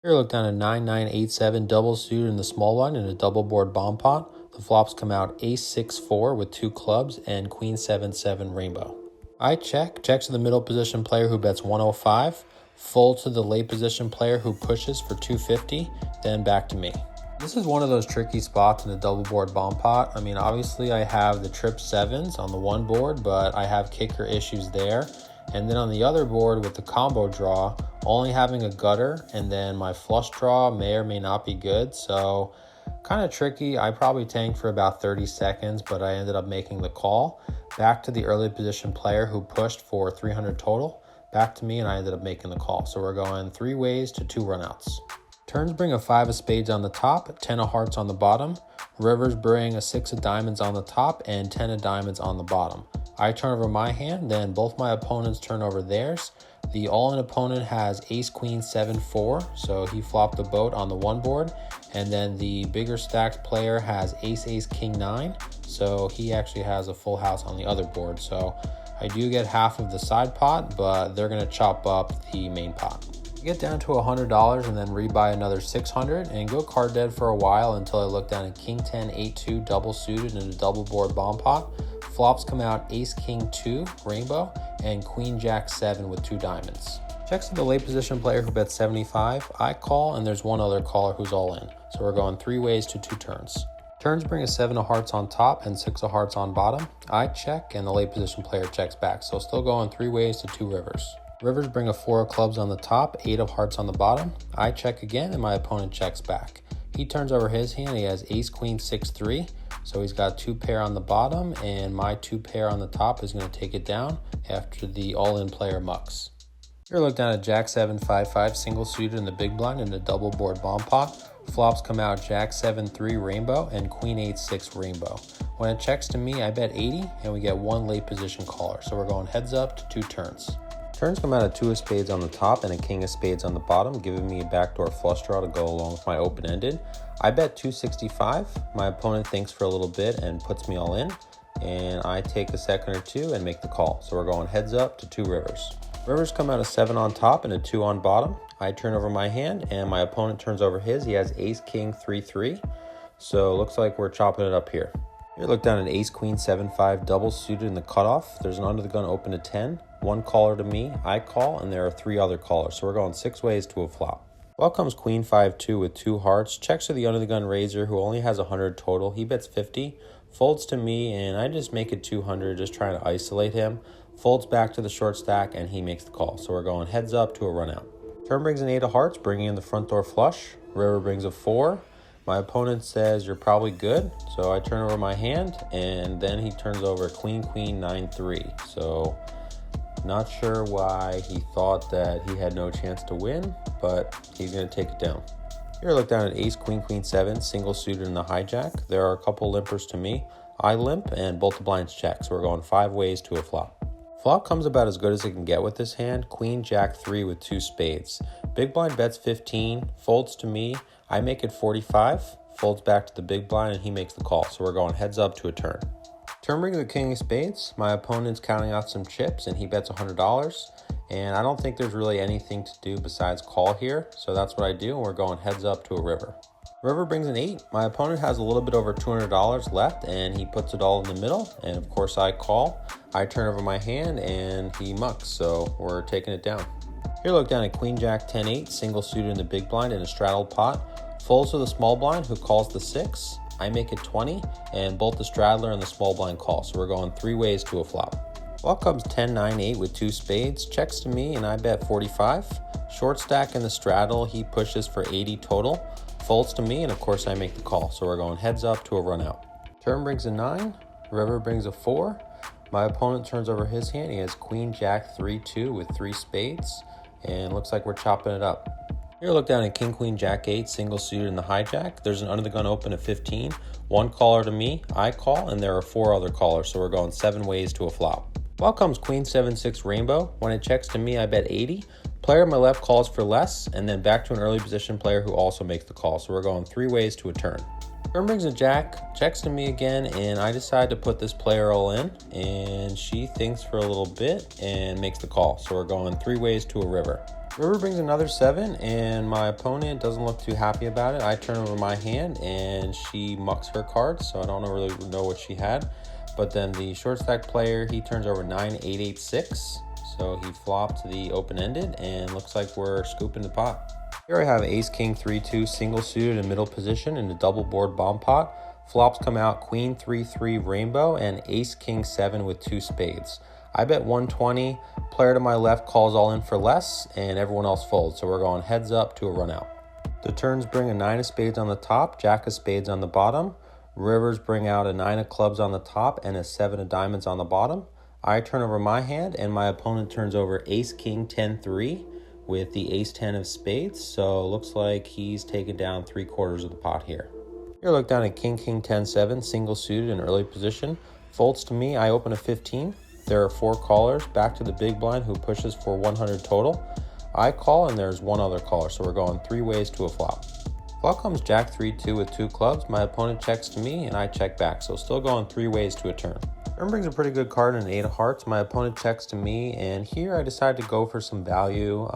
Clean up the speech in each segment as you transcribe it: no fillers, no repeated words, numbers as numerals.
Here, look down at 9987 double suited in the small blind in a double board bomb pot. The flops come out ace 6-4 with 2 clubs and queen 7-7 rainbow. I checks to the middle position player who bets 105, folds to the late position player who pushes for 250, then back to me. This is one of those tricky spots in the double board bomb pot. I mean, obviously I have the trip sevens on the one board, but I have kicker issues there. And then on the other board with the combo draw, only having a gutter and then my flush draw may or may not be good. So kind of tricky. I probably tanked for about 30 seconds, but I ended up making the call. Back to the early position player who pushed for 300 total. Back to me and I ended up making the call. So we're going 3 ways to 2 runouts. Turns bring a 5 of spades on the top, 10 of hearts on the bottom. Rivers bring a 6 of diamonds on the top and 10 of diamonds on the bottom. I turn over my hand, then both my opponents turn over theirs. The all-in opponent has ace queen 7-4, so he flopped the boat on the one board. And then the bigger stacked player has ace king 9, so he actually has a full house on the other board. So I do get half of the side pot, but they're going to chop up the main pot. Get down to $100 and then rebuy another 600 and go card dead for a while until I look down at king 10 8-2 double suited in a double board bomb pot. Flops come out ace king 2 rainbow and queen jack 7 with 2 diamonds. Checks to the late position player who bets 75. I call and there's one other caller who's all in. So we're going 3 ways to 2 turns. Turns bring a 7 of hearts on top and 6 of hearts on bottom. I check and the late position player checks back. So still going 3 ways to 2 rivers. Rivers bring a 4 of clubs on the top, 8 of hearts on the bottom. I check again and my opponent checks back. He turns over his hand. He has ace queen 6-3. So he's got 2 pair on the bottom and my 2 pair on the top is going to take it down after the all-in player mucks. Here, look down at jack 7-5-5 single suited in the big blind in a double board bomb pot. Flops come out jack 7-3 rainbow and queen 8-6 rainbow. When it checks to me, I bet 80 and we get 1 late position caller. So we're going heads up to 2 turns. Turns come out a 2 of spades on the top and a king of spades on the bottom, giving me a backdoor flush draw to go along with my open-ended. I bet 265. My opponent thinks for a little bit and puts me all in, and I take a second or two and make the call. So we're going heads up to 2 rivers. Rivers come out a 7 on top and a 2 on bottom. I turn over my hand and my opponent turns over his. He has ace king 3-3. So it looks like we're chopping it up here. Here, look down at ace queen 7-5 double suited in the cutoff. There's an under the gun open to 10. 1 caller to me, I call, and there are 3 other callers. So we're going 6 ways to a flop. Well comes queen 5-2 with 2 hearts. Checks to the under the gun raiser who only has 100 total. He bets 50. Folds to me and I just make it 200, just trying to isolate him. Folds back to the short stack and he makes the call. So we're going heads up to a run out. Turn brings an 8 of hearts, bringing in the front door flush. River brings a 4. My opponent says you're probably good. So I turn over my hand and then he turns over queen 9-3. So not sure why he thought that he had no chance to win, but he's going to take it down. Here, look down at ace queen 7 single suited in the hijack. There are a couple limpers to me. I limp and both the blinds check, so we're going 5 ways to a flop. Flop comes about as good as it can get with this hand. Queen jack 3 with 2 spades. Big blind bets 15, folds to me. I make it 45, folds back to the big blind and he makes the call. So we're going heads up to a turn. Turn brings the king of spades. My opponent's counting out some chips and he bets $100. And I don't think there's really anything to do besides call here. So that's what I do and we're going heads up to a river. River brings an 8. My opponent has a little bit over $200 left and he puts it all in the middle. And of course I call. I turn over my hand and he mucks. So we're taking it down. Here, look down at queen jack 10-8 single suited in the big blind in a straddled pot. Folds to the small blind who calls the 6. I make it 20, and both the straddler and the small blind call. So we're going 3 ways to a flop. Flop comes 10-9-8 with 2 spades. Checks to me, and I bet 45. Short stack in the straddle, he pushes for 80 total. Folds to me, and of course I make the call. So we're going heads up to a run out. Turn brings a 9. River brings a 4. My opponent turns over his hand. He has queen jack 3-2 with 3 spades, and looks like we're chopping it up. Here, look down at king queen jack 8 single suited in the hijack. There's an under the gun open at 15. 1 caller to me, I call, and there are 4 other callers, so we're going 7 ways to a flop. Well comes queen 7-6 rainbow. When it checks to me, I bet 80. Player on my left calls for less, and then back to an early position player who also makes the call, so we're going 3 ways to a turn. Turn brings a jack, checks to me again, and I decide to put this player all in, and she thinks for a little bit and makes the call, so we're going 3 ways to a river. River brings another 7, and my opponent doesn't look too happy about it. I turn over my hand, and she mucks her cards, so I don't really know what she had. But then the short stack player, he turns over 9, 8, 8, 6. So he flopped the open-ended, and looks like we're scooping the pot. Here I have ace, king, 3, 2, single suited in middle position in the double board bomb pot. Flops come out queen, 3, 3, rainbow, and ace, king, 7 with 2 spades. I bet 120. Player to my left calls all in for less, and everyone else folds. So we're going heads up to a run out. The turns bring a 9 of spades on the top, jack of spades on the bottom. Rivers bring out a 9 of clubs on the top and a 7 of diamonds on the bottom. I turn over my hand, and my opponent turns over ace, king, 10, 3 with the ace, 10 of spades. So looks like he's taken down 3/4 of the pot here. Here look down at king, king, 10, 7, single suited in early position. Folds to me, I open a 15. There are 4 callers, back to the big blind who pushes for 100 total. I call, and there's one other caller, so we're going 3 ways to a flop. Flop comes jack, 3, 2 with 2 clubs. My opponent checks to me, and I check back, so still going 3 ways to a turn. Turn brings a pretty good card in an 8 of hearts. My opponent checks to me, and here I decide to go for some value.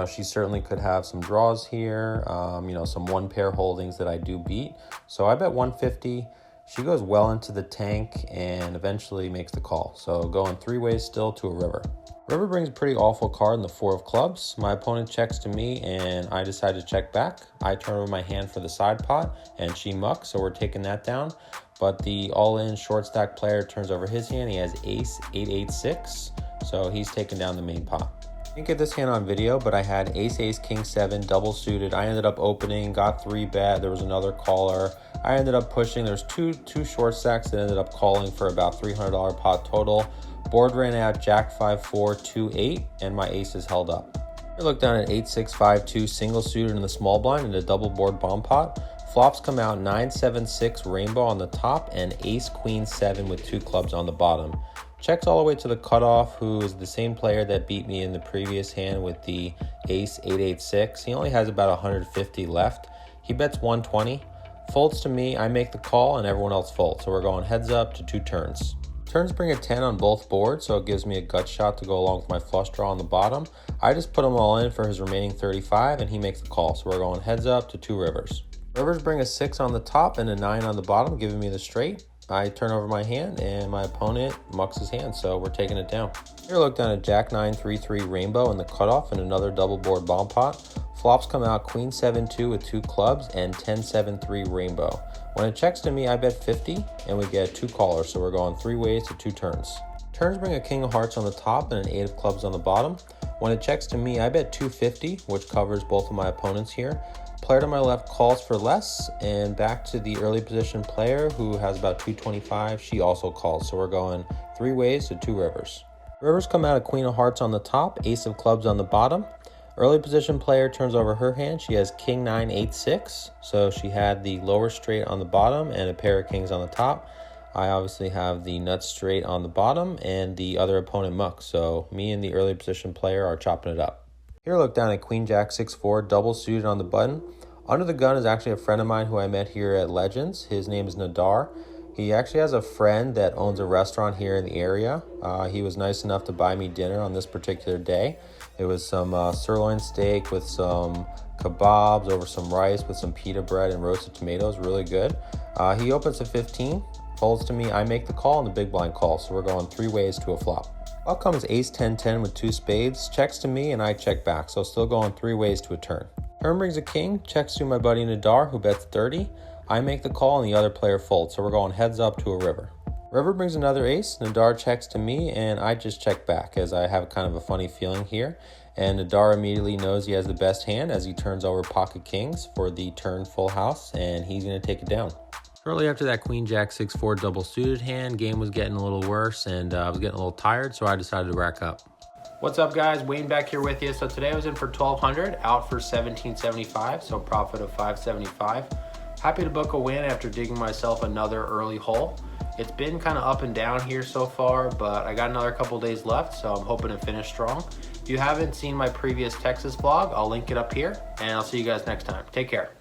She certainly could have some draws here, some 1-pair holdings that I do beat. So I bet 150. She goes well into the tank and eventually makes the call. So going 3 ways still to a river. River brings a pretty awful card in the 4 of clubs. My opponent checks to me, and I decide to check back. I turn over my hand for the side pot, and she mucks, so we're taking that down. But the all-in short stack player turns over his hand. He has ace, 8, 8, 6, so he's taking down the main pot. I didn't get this hand on video, but I had ace, ace, king, 7, double suited. I ended up opening, got 3 bet. There was another caller. I ended up pushing. There's two short stacks that ended up calling for about $300 pot total. Board ran out jack, 5, 4, 2, 8, and my aces held up. Here look down at 8, 6, 5, 2, single suited in the small blind in the double board bomb pot. Flops come out 9, 7, 6, rainbow on the top, and ace, queen, 7 with 2 clubs on the bottom. Checks all the way to the cutoff, who is the same player that beat me in the previous hand with the ace, 8, 8, 6. He only has about 150 left. He bets 120. Folds to me, I make the call, and everyone else folds. So we're going heads up to 2 turns. Turns bring a 10 on both boards, so it gives me a gut shot to go along with my flush draw on the bottom. I just put them all in for his remaining 35, and he makes the call. So we're going heads up to 2 rivers. Rivers bring a 6 on the top and a 9 on the bottom, giving me the straight. I turn over my hand, and my opponent mucks his hand, so we're taking it down. Here look down at jack, 9, 3, 3, rainbow in the cutoff and another double board bomb pot. Flops come out queen, 7, 2 with 2 clubs and 10, 7, 3, rainbow. When it checks to me, I bet 50, and we get 2 callers, so we're going 3 ways to 2 turns. Turns bring a king of hearts on the top and an 8 of clubs on the bottom. When it checks to me, I bet 250, which covers both of my opponents here. Player to my left calls for less, and back to the early position player who has about 225. She also calls, so we're going 3 ways to 2 rivers. Rivers come out a queen of hearts on the top, ace of clubs on the bottom. Early position player turns over her hand. She has king, 9, 8, 6, so she had the lower straight on the bottom and a pair of kings on the top. I obviously have the nuts straight on the bottom, and the other opponent mucks, so me and the early position player are chopping it up. Here look down at queen, jack, 6, 4, double suited on the button. Under the gun is actually a friend of mine who I met here at Legends. His name is Nadar. He actually has a friend that owns a restaurant here in the area. He was nice enough to buy me dinner on this particular day. It was some sirloin steak with some kebabs over some rice with some pita bread and roasted tomatoes. Really good. He opens a 15, folds to me. I make the call, and the big blind calls. So we're going 3 ways to a flop. Up comes ace, 10, 10 with 2 spades. Checks to me, and I check back. So still going 3 ways to a turn. Turn brings a king. Checks to my buddy Nadar, who bets 30. I make the call, and the other player folds. So we're going heads up to a river. River brings another ace. Nadar checks to me, and I just check back as I have kind of a funny feeling here. And Nadar immediately knows he has the best hand as he turns over pocket kings for the turn full house, and he's going to take it down. Shortly after that queen, jack, 6, 4 double suited hand, game was getting a little worse, and I was getting a little tired, so I decided to rack up. What's up, guys? Wayne back here with you. So today I was in for 1,200, out for 1,775, so profit of 575. Happy to book a win after digging myself another early hole. It's been kind of up and down here so far, but I got another couple days left, so I'm hoping to finish strong. If you haven't seen my previous Texas vlog, I'll link it up here, and I'll see you guys next time. Take care.